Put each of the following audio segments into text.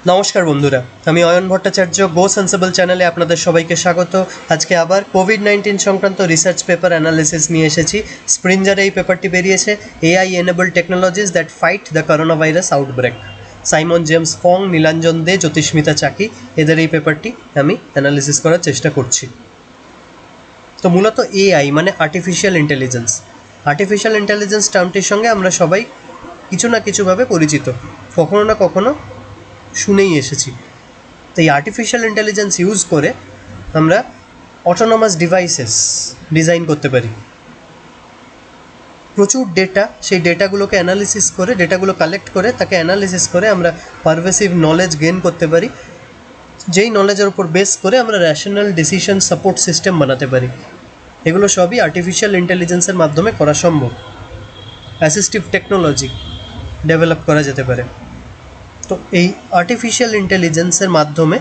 নমস্কার বন্ধুরা, আমি অয়ন ভট্টাচার্য গো সেন্সেবল চ্যানেলে আপনাদের সবাইকে স্বাগত। আজকে আবার কোভিড-19 সংক্রান্ত রিসার্চ পেপার অ্যানালিসিস নিয়ে এসেছি। স্প্রিঞ্জারে এই পেপারটি বেরিয়েছে, AI enabled technologies that fight the corona virus outbreak. Simon James Fong, Nilanjan De, Jyotismita Chaki, এদের এই পেপারটি আমি অ্যানালিসিস করার চেষ্টা করছি। তো মূলত এআই মানে আর্টিফিশিয়াল ইন্টেলিজেন্স। আর্টিফিশিয়াল ইন্টেলিজেন্স টার্মটির সঙ্গে আমরা সবাই কিছু না কিছুভাবে পরিচিত, কখনো না কখনো শুনেই এসেছি। তো এই আর্টিফিশিয়াল ইন্টেলিজেন্স ইউজ করে আমরা অটোনোমাস ডিভাইসেস ডিজাইন করতে পারি। প্রচুর ডেটা, সেই ডেটাগুলোকে অ্যানালিসিস করে, ডেটাগুলো কালেক্ট করে তাকে অ্যানালিসিস করে আমরা পারভেসিভ নলেজ গেইন করতে পারি, যেই নলেজের উপর বেস করে আমরা র্যাশনাল ডিসিশন সাপোর্ট সিস্টেম বানাতে পারি। এগুলো সবই আর্টিফিশিয়াল ইন্টেলিজেন্সের মাধ্যমে করা সম্ভব। অ্যাসিস্টিভ টেকনোলজি ডেভেলপ করা যেতে পারে। তো এই আর্টিফিশিয়াল ইন্টেলিজেন্সের মাধ্যমে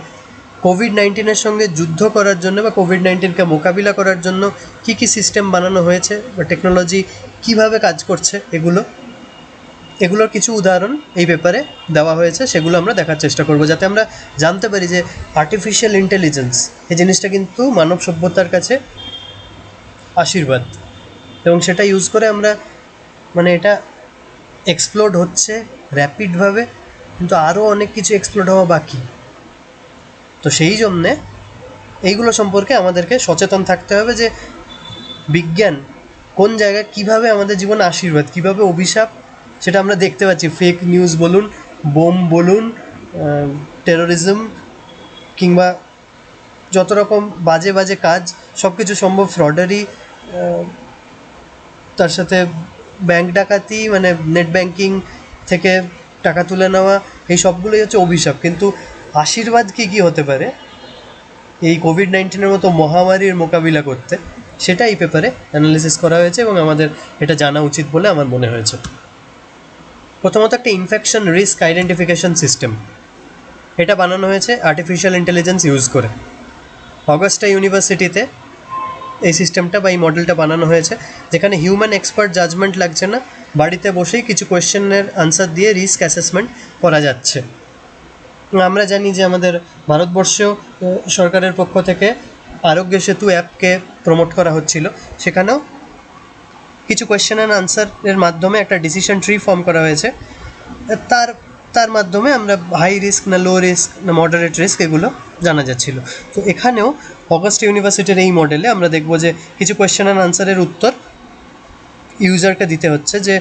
কোভিড-19 সঙ্গে যুদ্ধ করার জন্য বা কোভিড-19কে মোকাবিলা করার জন্য কী কী সিস্টেম বানানো হয়েছে বা টেকনোলজি কীভাবে কাজ করছে, এগুলোর কিছু উদাহরণ এই পেপারে দেওয়া হয়েছে। সেগুলো আমরা দেখার চেষ্টা করব, যাতে আমরা জানতে পারি যে আর্টিফিশিয়াল ইন্টেলিজেন্স এই জিনিসটা কিন্তু মানব সভ্যতার কাছে আশীর্বাদ, এবং সেটা ইউজ করে আমরা এটা এক্সপ্লোড হচ্ছে র্যাপিডভাবে, কিন্তু আরও অনেক কিছু এক্সপ্লোড হওয়া বাকি। তো সেই জন্যে এইগুলো সম্পর্কে আমাদেরকে সচেতন থাকতে হবে যে বিজ্ঞান কোন জায়গায় কীভাবে আমাদের জীবনে আশীর্বাদ, কীভাবে অভিশাপ, সেটা আমরা দেখতে পাচ্ছি। ফেক নিউজ বলুন, বোম বলুন, টেরোরিজম, কিংবা যত রকম বাজে বাজে কাজ, সব কিছু সম্ভব ফ্রডারি, তার সাথে ব্যাংক ডাকাতি, নেট ব্যাংকিং থেকে টাকা তুলে নেওয়া, এই সবগুলোই হচ্ছে অভিশাপ। কিন্তু আশীর্বাদ কী কী হতে পারে এই কোভিড-19 মতো মহামারীর মোকাবিলা করতে, সেটা এই পেপারে অ্যানালিসিস করা হয়েছে এবং আমাদের এটা জানা উচিত বলে আমার মনে হয়েছে। প্রথমত একটা ইনফেকশন রিস্ক আইডেন্টিফিকেশন সিস্টেম, এটা বানানো হয়েছে আর্টিফিশিয়াল ইন্টেলিজেন্স ইউজ করে। অগাস্টা ইউনিভার্সিটিতে এই সিস্টেমটা বা এই মডেলটা বানানো হয়েছে, যেখানে হিউম্যান এক্সপার্ট জাজমেন্ট লাগছে না, বাড়িতে বসেই কিছু কোয়েশ্চেনের আনসার দিয়ে রিস্ক অ্যাসেসমেন্ট করা যাচ্ছে। আমরা জানি যে আমাদের ভারতবর্ষেও সরকারের পক্ষ থেকে আরোগ্য সেতু অ্যাপকে প্রমোট করা হচ্ছিল। সেখানেও কিছু কোয়েশ্চেন অ্যান্ড আনসারের মাধ্যমে একটা ডিসিশন ট্রি ফর্ম করা হয়েছে। তার মাধ্যমে আমরা হাই রিস্ক না লো রিস্ক না মডারেট রিস্ক এগুলো জানা যাচ্ছিল। তো এখানেও অগাস্ট ইউনিভার্সিটির এই মডেলে আমরা দেখব যে কিছু কোয়েশ্চেন অ্যান্ড আনসারের উত্তর ইউজারকে দিতে হচ্ছে, যে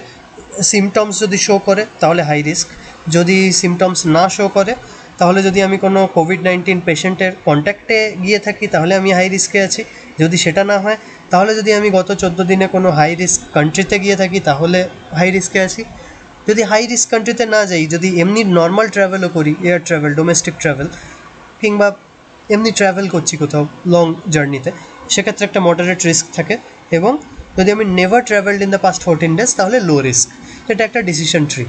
সিমটমস যদি শো করে তাহলে হাই রিস্ক, যদি সিমটমস না শো করে, তাহলে যদি আমি কোনো কোভিড-19 পেশেন্টের কন্ট্যাক্টে গিয়ে থাকি তাহলে আমি হাই রিস্কে আছি, যদি সেটা না হয় তাহলে যদি আমি গত 14 দিনে কোনো হাই রিস্ক কান্ট্রিতে গিয়ে থাকি তাহলে হাই রিস্কে আছি, যদি হাই রিস্ক কান্ট্রিতে না যাই, যদি এমনি নর্মাল ট্রাভেলও করি, এয়ার ট্রাভেল, ডোমেস্টিক ট্রাভেল, কিংবা এমনি ট্রাভেল করছি কোথাও লং জার্নিতে, সেক্ষেত্রে একটা মডারেট রিস্ক থাকে। এবং যদি আমি never travelled in the past 14 days তাহলে লো রিস্ক। এটা একটা ডিসিশন ট্রি।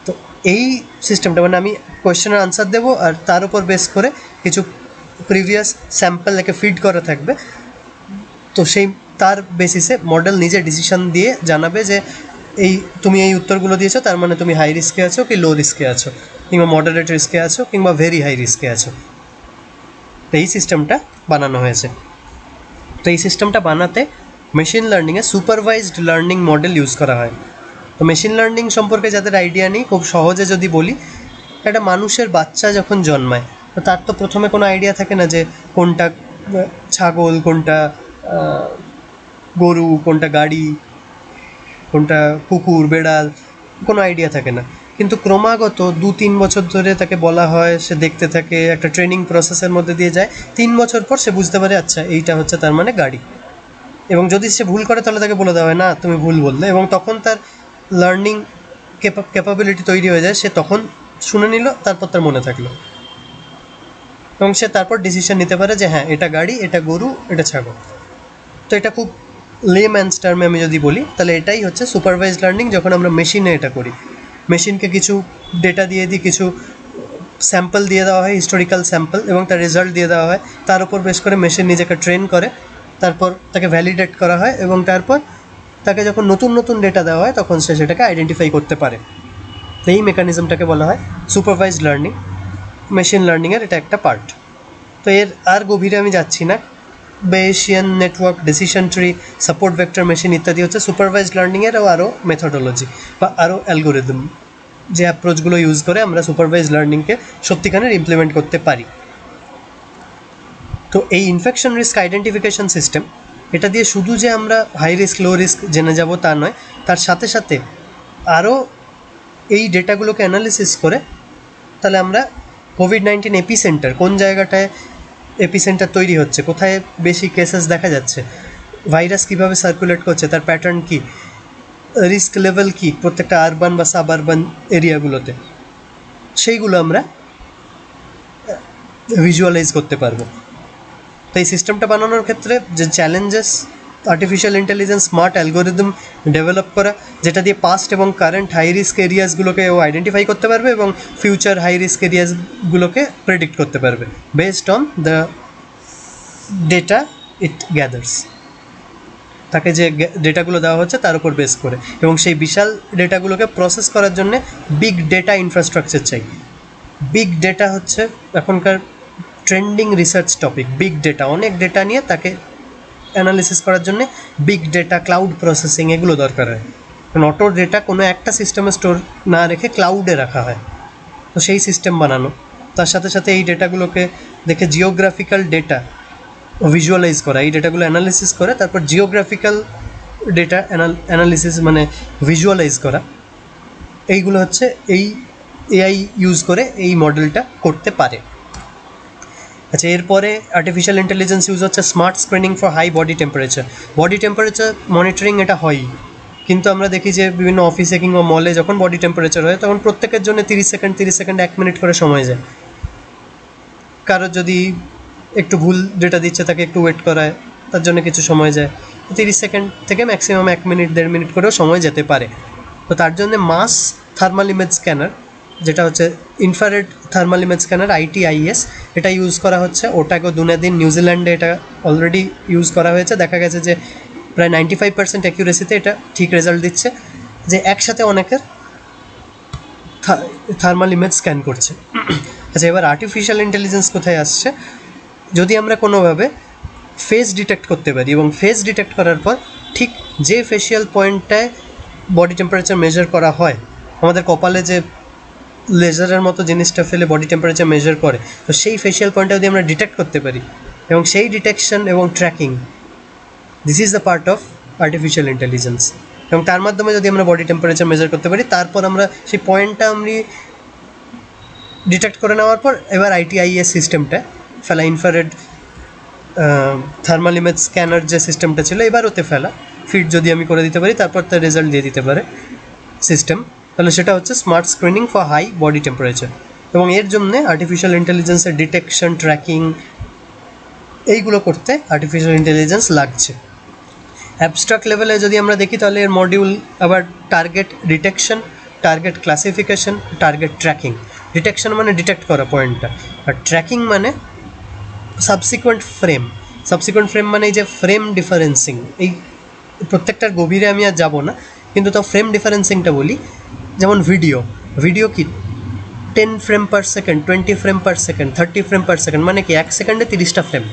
তো এই সিস্টেমটা আমি কোয়েশ্চেনের আনসার দেবো, আর তার উপর বেস করে কিছু প্রিভিয়াস স্যাম্পল একে ফিড করা থাকবে। তো তার বেসিসে মডেল নিজে ডিসিশন দিয়ে জানাবে যে তুমি এই উত্তরগুলো দিয়েছো, তার মানে তুমি হাই রিস্কে আছো কি লো রিস্কে আছো, কিংবা মডারেট রিস্কে আছো কিংবা ভেরি হাই রিস্কে আছো। তো এই সিস্টেমটা বানানো হয়েছে। তো এই সিস্টেমটা বানাতে মেশিন লার্নিংয়ে সুপারভাইজড লার্নিং মডেল ইউজ করা হয়। তো মেশিন লার্নিং সম্পর্কে যাদের আইডিয়া নেই, খুব সহজে যদি বলি, একটা মানুষের বাচ্চা যখন জন্মায় তো তার তো প্রথমে কোনো আইডিয়া থাকে না যে কোনটা ছাগল, কোনটা গরু, কোনটা গাড়ি, কোনটা কুকুর, বেড়াল, কোনো আইডিয়া থাকে না। কিন্তু ক্রমাগত 2-3 বছর ধরে তাকে বলা হয়, সে দেখতে থাকে, একটা ট্রেনিং প্রসেসের মধ্যে দিয়ে যায়। 3 বছর পর সে বুঝতে পারে আচ্ছা এইটা হচ্ছে তার মানে গাড়ি। এবং যদি সে ভুল করে তাহলে তাকে বলে দেওয়া হয় না তুমি ভুল বললে, এবং তখন তার লার্নিং ক্যাপাবিলিটি তৈরি হয়ে যায়। সে তখন শুনে নিল, তারপর তার মনে থাকলো, এবং সে তারপর ডিসিশন নিতে পারে যে হ্যাঁ এটা গাড়ি, এটা গরু, এটা ছাগল। তো এটা খুব লেম্যানস টার্মে আমি যদি বলি তাহলে এটাই হচ্ছে সুপারভাইজড লার্নিং, যখন আমরা মেশিনে এটা করি। মেশিনকে কিছু ডেটা দিয়ে দিই, কিছু স্যাম্পল দিয়ে দেওয়া হয়, হিস্টোরিক্যাল স্যাম্পল, এবং তার রেজাল্ট দিয়ে দেওয়া হয়। তার উপর বেশ করে মেশিন নিজেকে ট্রেন করে, তারপর তাকে ভ্যালিডেট করা হয়, এবং তারপর তাকে যখন নতুন নতুন ডেটা দেওয়া হয় তখন সে সেটাকে আইডেন্টিফাই করতে পারে। তো এই মেকানিজমটাকে বলা হয় সুপারভাইজড লার্নিং। মেশিন লার্নিংয়ের এটা একটা পার্ট। তো এর আর গভীরে আমি যাচ্ছি না। Bayesian network, decision tree, support vector machine ইত্যাদি হচ্ছে সুপারভাইজড লার্নিংয়ের আরও মেথডোলজি বা আরও অ্যালগোরিদম, যে অ্যাপ্রোচগুলো ইউজ করে আমরা সুপারভাইজড লার্নিংকে সত্যিকারের ইমপ্লিমেন্ট করতে পারি। তো এই ইনফেকশন রিস্ক আইডেন্টিফিকেশন সিস্টেম, এটা দিয়ে শুধু যে আমরা হাই রিস্ক লো রিস্ক জেনে যাব তা নয়, তার সাথে সাথে আরও এই ডেটাগুলোকে অ্যানালিসিস করে তাহলে আমরা কোভিড-19 এপিসেন্টার, কোন জায়গাটায় এপিসেন্টার তৈরি হচ্ছে, কোথায় বেশি কেসেস দেখা যাচ্ছে, ভাইরাস কীভাবে সার্কুলেট করছে, তার প্যাটার্ন কী, রিস্ক লেভেল কী প্রত্যেকটা আরবান বা সাব আরবান এরিয়াগুলোতে, সেইগুলো আমরা ভিজুয়ালাইজ করতে পারবো। তো এই সিস্টেমটা বানানোর ক্ষেত্রে যে challenges, artificial intelligence smart algorithm develop করা, যেটা দিয়ে পাস্ট এবং কারেন্ট হাই রিস্ক এরিয়াসগুলোকে ও আইডেন্টিফাই করতে পারবে এবং ফিউচার হাই রিস্ক এরিয়াসগুলোকে প্রেডিক্ট করতে পারবে based on the data it gathers. তাকে যে ডেটাগুলো দেওয়া হচ্ছে তার উপর বেস করে, এবং সেই বিশাল ডেটাগুলোকে প্রসেস করার জন্যে বিগ ডেটা ইনফ্রাস্ট্রাকচার চাই। বিগ ডেটা হচ্ছে এখনকার trending research topic. Big data, অনেক ডেটা নিয়ে তাকে অ্যানালিসিস করার জন্য বিগ ডেটা, ক্লাউড প্রসেসিং এগুলো দরকার হয়। কারণ অটো ডেটা কোনো একটা সিস্টেমে স্টোর না রেখে ক্লাউডে রাখা হয়। তো সেই সিস্টেম বানানো, তার সাথে সাথে এই ডেটাগুলোকে দেখে জিওগ্রাফিক্যাল ডেটা ভিজুয়ালাইজ করা, এই ডেটাগুলো অ্যানালিসিস করে তারপর জিওগ্রাফিক্যাল ডেটা অ্যানালিসিস মানে ভিজুয়ালাইজ করা, এইগুলো হচ্ছে এই এআই ইউজ করে এই মডেলটা করতে পারে। আচ্ছা, এরপরে আর্টিফিশিয়াল ইন্টেলিজেন্স ইউজ হচ্ছে smart screening for high body temperature. Body temperature monitoring এটা হয়ই, কিন্তু আমরা দেখি যে বিভিন্ন অফিসে কিংবা মলে যখন বডি টেম্পারেচার হয় তখন প্রত্যেকের জন্য 30 সেকেন্ড 1 মিনিট করে সময় যায়। কারোর যদি একটু ভুল ডেটা দিচ্ছে তাকে একটু ওয়েট করায়, তার জন্য কিছু সময় যায়। 30 সেকেন্ড থেকে ম্যাক্সিমাম 1 মিনিট 1.5 মিনিট করেও সময় যেতে পারে। তো তার জন্য মাস থার্মাল ইমেজ স্ক্যানার, যেটা হচ্ছে infrared thermal image scanner ITIS, এটা ইউজ করা হচ্ছে। ওটাকেও দুদিন নিউজিল্যান্ডে এটা অলরেডি ইউজ করা হয়েছে। দেখা গেছে যে প্রায় 95% অ্যাকিউরেসিতে এটা ঠিক রেজাল্ট দিচ্ছে, যে একসাথে অনেকের থার্মাল ইমেজ স্ক্যান করছে। আচ্ছা, এবার আর্টিফিশিয়াল ইন্টেলিজেন্স কোথায় আসছে? যদি আমরা কোনোভাবে ফেস ডিটেক্ট করতে পারি এবং ফেস ডিটেক্ট করার পর ঠিক যে ফেশিয়াল পয়েন্টটায় বডি টেম্পারেচার মেজার করা হয়, আমাদের কপালে যে লেজারের মতো জিনিসটা ফেলে বডি টেম্পারেচার মেজার করে, তো সেই ফেশিয়াল পয়েন্টটা যদি আমরা ডিটেক্ট করতে পারি এবং সেই ডিটেকশন এবং tracking, this is the part of artificial intelligence. এবং তার মাধ্যমে যদি আমরা বডি টেম্পারেচার মেজার করতে পারি, তারপর আমরা সেই পয়েন্টটা আমরা ডিটেক্ট করে নেওয়ার পর এবার ITIS সিস্টেমটা ফেলা, ইনফ্রারেড থার্মাল ইমেজ স্ক্যানার যে সিস্টেমটা ছিল এবার ওতে ফেলা, ফিট যদি আমি করে দিতে পারি তারপর তার রেজাল্ট দিয়ে দিতে পারে সিস্টেম, তাহলে সেটা হচ্ছে smart screening for high body temperature. এবং এর জন্যে আর্টিফিশিয়াল ইন্টেলিজেন্সের ডিটেকশন, ট্র্যাকিং এইগুলো করতে আর্টিফিশিয়াল ইন্টেলিজেন্স লাগছে। অ্যাবস্ট্রাক্ট লেভেলে যদি আমরা দেখি তাহলে এর মডিউল আবার target detection, target classification, target tracking. Detection মানে ডিটেক্ট করা পয়েন্টটা, আর ট্র্যাকিং মানে সাবসিকুয়েন্ট ফ্রেম মানে এই যে ফ্রেম ডিফারেন্সিং, এই প্রত্যেকটার গভীরে আমি আর যাব না, কিন্তু তাও ফ্রেম ডিফারেন্সিংটা বলি। যেমন ভিডিও কি 10 frame per second, 20 frame per second, 30 frame per second, মানে কি 1 সেকেন্ডে 30টা ফ্রেম,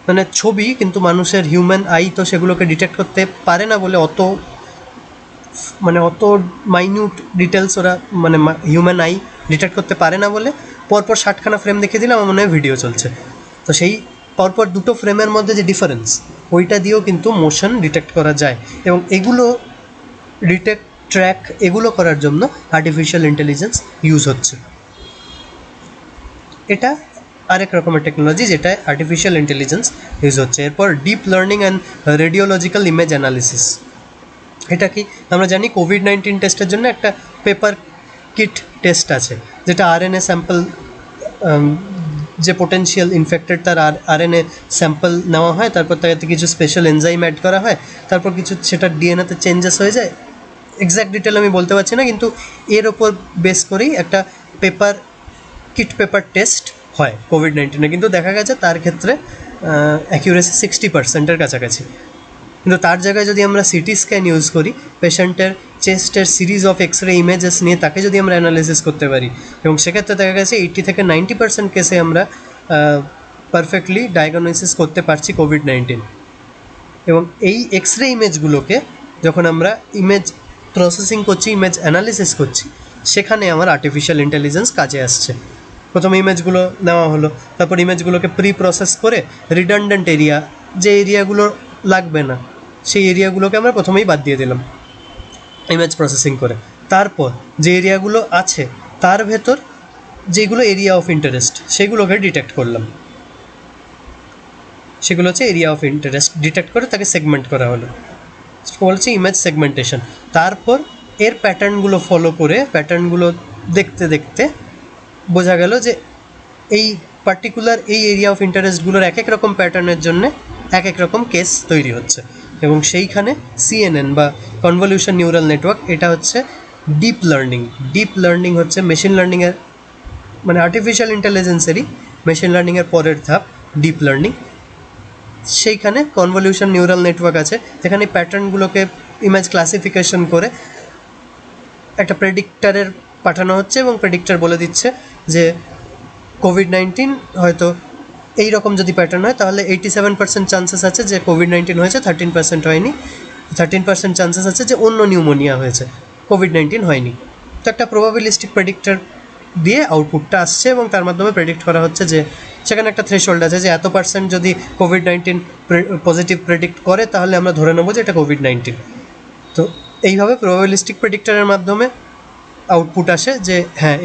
মানে ছবি, কিন্তু মানুষের হিউম্যান আই তো সেগুলোকে ডিটেক্ট করতে পারে না বলে অত মাইনিউট ডিটেলস ওরা মানে হিউম্যান আই ডিটেক্ট করতে পারে না বলে পরপর 60খানা ফ্রেম দেখিয়ে দিলে আমার মনে হয় ভিডিও চলছে। তো সেই পরপর দুটো ফ্রেমের মধ্যে যে ডিফারেন্স, ওইটা দিয়েও কিন্তু মোশন ডিটেক্ট করা যায়। এবং এগুলো ডিটেক্ট, ট্র্যাক এগুলো করার জন্য আর্টিফিশিয়াল ইন্টেলিজেন্স ইউজ হচ্ছে। এটা আরেক রকমের টেকনোলজি যেটা আর্টিফিশিয়াল ইন্টেলিজেন্স ইউজ হচ্ছে। এরপর deep learning and radiological image analysis. এটা কি আমরা জানি কোভিড-19 টেস্টের জন্য একটা পেপার কিট টেস্ট আছে, যেটা RNA স্যাম্পল, যে পোটেনশিয়াল ইনফেক্টেড তার RNA স্যাম্পল নেওয়া হয়, তারপর তাতে কিছু স্পেশাল এনজাইম অ্যাড করা হয়, তারপর কিছু সেটা ডিএনএতে চেঞ্জেস হয়ে যায়। এক্স্যাক্ট ডিটেল আমি বলতে পারছি না, কিন্তু এর ওপর বেস করেই একটা পেপার টেস্ট হয় কোভিড-19-এ। কিন্তু দেখা গেছে তার ক্ষেত্রে অ্যাকিউরেসি 60%-এর কাছাকাছি। কিন্তু তার জায়গায় যদি আমরা সিটি স্ক্যান ইউজ করি, পেশেন্টের চেস্টের সিরিজ অফ এক্সরে ইমেজেস নিয়ে তাকে যদি আমরা অ্যানালিসিস করতে পারি, এবং সেক্ষেত্রে দেখা গেছে 80 থেকে 90% কেসে আমরা পারফেক্টলি ডায়াগনোসিস করতে পারছি কোভিড-19। এবং এই এক্সরে ইমেজগুলোকে যখন আমরা ইমেজ প্রসেসিং করছি, ইমেজ অ্যানালিসিস করছি, সেখানে আমার আর্টিফিশিয়াল ইন্টেলিজেন্স কাজে আসছে। প্রথমে ইমেজগুলো নেওয়া হলো, তারপর ইমেজগুলোকে প্রি প্রসেস করে রিডান্ডেন্ট এরিয়া, যে এরিয়াগুলো লাগবে না সেই এরিয়াগুলোকে আমরা প্রথমেই বাদ দিয়ে দিলাম ইমেজ প্রসেসিং করে। তারপর যে এরিয়াগুলো আছে তার ভেতর যেগুলো এরিয়া অফ ইন্টারেস্ট সেগুলোকে ডিটেক্ট করলাম, সেগুলো হচ্ছে এরিয়া অফ ইন্টারেস্ট। ডিটেক্ট করে তাকে সেগমেন্ট করা হলো, বলছে ইমেজ সেগমেন্টেশন। তারপর এর প্যাটার্নগুলো ফলো করে, প্যাটার্নগুলো দেখতে দেখতে বোঝা গেল যে এই পার্টিকুলার এই এরিয়া অফ ইন্টারেস্টগুলোর এক এক রকম প্যাটার্নের জন্য এক এক রকম কেস তৈরি হচ্ছে। এবং সেইখানে সিএনএন বা কনভলিউশন নিউরাল নেটওয়ার্ক, এটা হচ্ছে ডিপ লার্নিং। ডিপ লার্নিং হচ্ছে মেশিন লার্নিংয়ের, মানে আর্টিফিশিয়াল ইন্টেলিজেন্সেরই মেশিন লার্নিংয়ের পরের ধাপ ডিপ লার্নিং। সেইখানে কনভলিউশন নিউরাল নেটওয়ার্ক আছে, যেখানে প্যাটার্নগুলোকে ইমেজ ক্লাসিফিকেশন করে একটা প্রেডিক্টারের পাঠানো হচ্ছে, এবং প্রেডিক্টার বলে দিচ্ছে যে কোভিড-19 হয়তো এই রকম যদি প্যাটার্ন হয় তাহলে 87% চান্সেস আছে যে কোভিড-19 হয়েছে, 13% হয়নি, 13% চান্সেস আছে যে অন্য নিউমোনিয়া হয়েছে, কোভিড-19 হয়নি। তো একটা প্রবাবিলিস্টিক প্রেডিক্টার দিয়ে আউটপুটটা আসছে, এবং তার মাধ্যমে প্রেডিক্ট করা হচ্ছে যে সেখানে একটা থ্রেশহোল্ড আছে যে এত পার্সেন্ট যদি কোভিড-19 পজিটিভ প্রেডিক্ট করে তাহলে আমরা ধরে নেবো যে এটা কোভিড-19। তো এইভাবে প্রবাবিলিস্টিক প্রেডিক্টারের মাধ্যমে আউটপুট আসে যে হ্যাঁ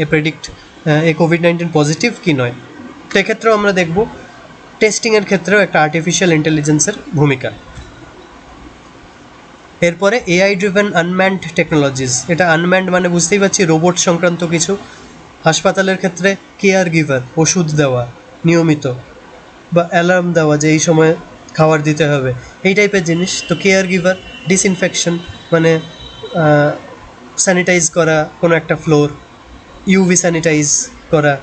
এ কোভিড-19 পজিটিভ কি নয়। তো এক্ষেত্রেও আমরা দেখব টেস্টিংয়ের ক্ষেত্রেও একটা আর্টিফিশিয়াল ইন্টেলিজেন্সের ভূমিকা। এরপরে এআই ড্রিভেন আনম্যান্ড টেকনোলজিস। এটা আনম্যান্ড মানে বুঝতেই পারছি রোবট সংক্রান্ত কিছু। হাসপাতালের ক্ষেত্রে কেয়ার গিভার, ওষুধ দেওয়া নিয়মিত, বা অ্যালার্ম দেওয়া যে এই সময় খাবার দিতে হবে, এই টাইপের জিনিস। তো কেয়ার গিভার, ডিসইনফেকশন মানে স্যানিটাইজ করা কোনো একটা ফ্লোর, ইউভি স্যানিটাইজ করা,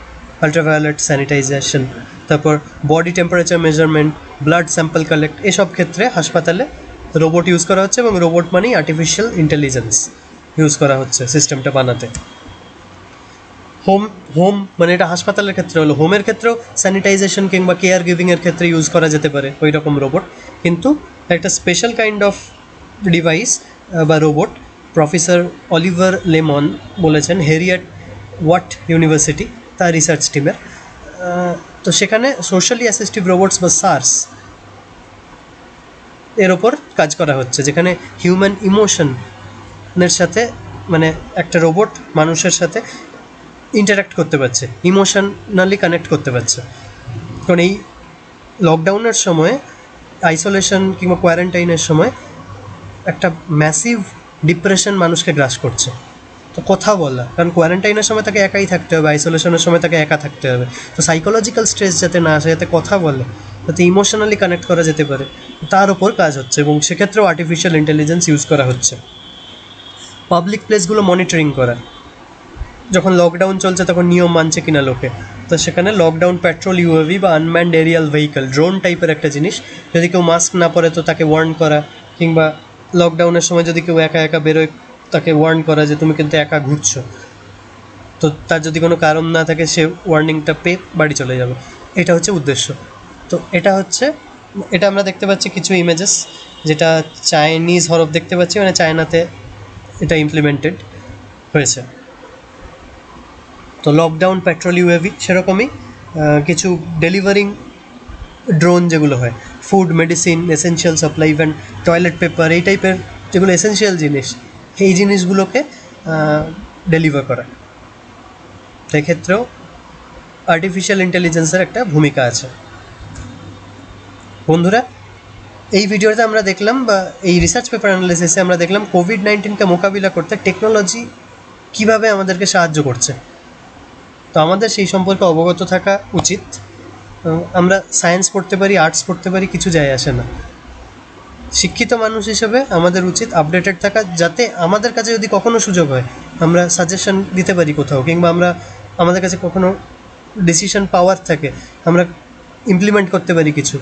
আলট্রাভায়োলেট স্যানিটাইজেশন, তারপর body temperature measurement, blood sample collect, এসব ক্ষেত্রে হাসপাতালে রোবট ইউজ করা হচ্ছে, এবং রোবট মানেই আর্টিফিশিয়াল ইন্টেলিজেন্স ইউজ করা হচ্ছে সিস্টেমটা বানাতে। হোম মানে এটা হাসপাতালের ক্ষেত্রে হলো, হোমের ক্ষেত্রেও স্যানিটাইজেশন কিংবা কেয়ার গিভিংয়ের ক্ষেত্রে ইউজ করা যেতে পারে ওই রকম রোবট, কিন্তু একটা স্পেশাল কাইন্ড অফ ডিভাইস বা রোবট প্রফেসর অলিভার লেমন বলেছেন, হেরিয়েট ওয়াট ইউনিভার্সিটি তার রিসার্চ টিমের। তো সেখানে সোশ্যালি অ্যাসিস্টিভ রোবটস বা সার্স এর ওপর কাজ করা হচ্ছে, যেখানে হিউম্যান ইমোশনের সাথে, মানে একটা রোবট মানুষের সাথে ইন্টারাক্ট করতে পারছে, ইমোশনালি কানেক্ট করতে পারছে। কারণ এই লকডাউনের সময়, আইসোলেশন কিংবা কোয়ারেন্টাইনের সময় একটা ম্যাসিভ ডিপ্রেশন মানুষকে গ্রাস করছে। তো কথা বলা, কারণ কোয়ারেন্টাইনের সময় তাকে একাই থাকতে হবে, আইসোলেশনের সময় তাকে একা থাকতে হবে। তো সাইকোলজিক্যাল স্ট্রেস যাতে না আসে, যাতে কথা বলে, যাতে ইমোশনালি কানেক্ট করা যেতে পারে, তার ওপর কাজ হচ্ছে, এবং সেক্ষেত্রেও আর্টিফিশিয়াল ইন্টেলিজেন্স ইউজ করা হচ্ছে। পাবলিক প্লেসগুলো মনিটরিং করা, যখন লকডাউন চলছে তখন নিয়ম মানছে কিনা লোকে, তো সেখানে লকডাউন প্যাট্রোল ইউএভি বা আনম্যান্ড এরিয়াল ভেহিকল, ড্রোন টাইপের একটা জিনিস, যদি কেউ মাস্ক না পরে তো তাকে ওয়ার্ন করা, কিংবা লকডাউনের সময় যদি কেউ একা একা বেরোয় তাকে ওয়ার্ন করা যে তুমি কিন্তু একা ঘুরছো, তো তার যদি কোনো কারণ না থাকে সে ওয়ার্নিংটা পেয়ে বাড়ি চলে যাবে। এটা হচ্ছে উদ্দেশ্য। তো এটা আমরা দেখতে পাচ্ছি কিছু ইমেজেস, যেটা চাইনিজ হরফ দেখতে পাচ্ছি, মানে চায়নাতে এটা ইমপ্লিমেন্টেড হয়েছে। তো লকডাউন পেট্রোল ইউএভি সেরকমই কিছু ডেলিভারিং ড্রোন যেগুলো হয়, food, medicine, essential supply, even toilet paper, এই টাইপের যেগুলো এসেনশিয়াল জিনিস, এই জিনিসগুলোকে ডেলিভার করা। সেক্ষেত্রেও আর্টিফিশিয়াল ইন্টেলিজেন্সের একটা ভূমিকা আছে। বন্ধুরা, এই ভিডিওতে আমরা দেখলাম, বা এই রিসার্চ পেপার অ্যানালিসিসে আমরা দেখলাম কোভিড-19কে মোকাবিলা করতে টেকনোলজি কীভাবে আমাদেরকে সাহায্য করছে। তো আমাদের সেই সম্পর্কে অবগত থাকা উচিত। আমরা সায়েন্স পড়তে পারি, আর্টস পড়তে পারি, কিছু যায় আসে না। শিক্ষিত মানুষ হিসেবে আমাদের উচিত আপডেটেড থাকা, যাতে আমাদের কাছে যদি কখনো সুযোগ হয় আমরা সাজেশন দিতে পারি কোথাও, কিংবা আমাদের কাছে কখনো ডিসিশন পাওয়ার থাকে, আমরা ইমপ্লিমেন্ট করতে পারি কিছু,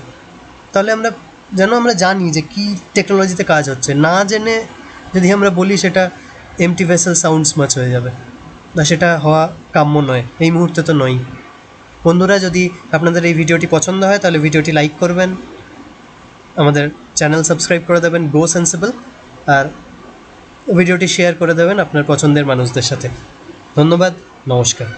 তাহলে আমরা যেন আমরা জানি যে কী টেকনোলজিতে কাজ হচ্ছে, না জেনে যদি আমরা বলি সেটা এমটি ভেসেল সাউন্ডস মাচ হয়ে যাবে, বা সেটা হওয়া কাম্য নয়, এই মুহূর্তে তো নয়। বন্ধুরা, যদি আপনাদের এই ভিডিওটি পছন্দ হয় তাহলে ভিডিওটি লাইক করবেন, আমাদের চ্যানেল সাবস্ক্রাইব করে দেবেন গো সেন্সিবল, আর ভিডিওটি শেয়ার করে দেবেন আপনার পছন্দের মানুষদের সাথে। ধন্যবাদ, নমস্কার।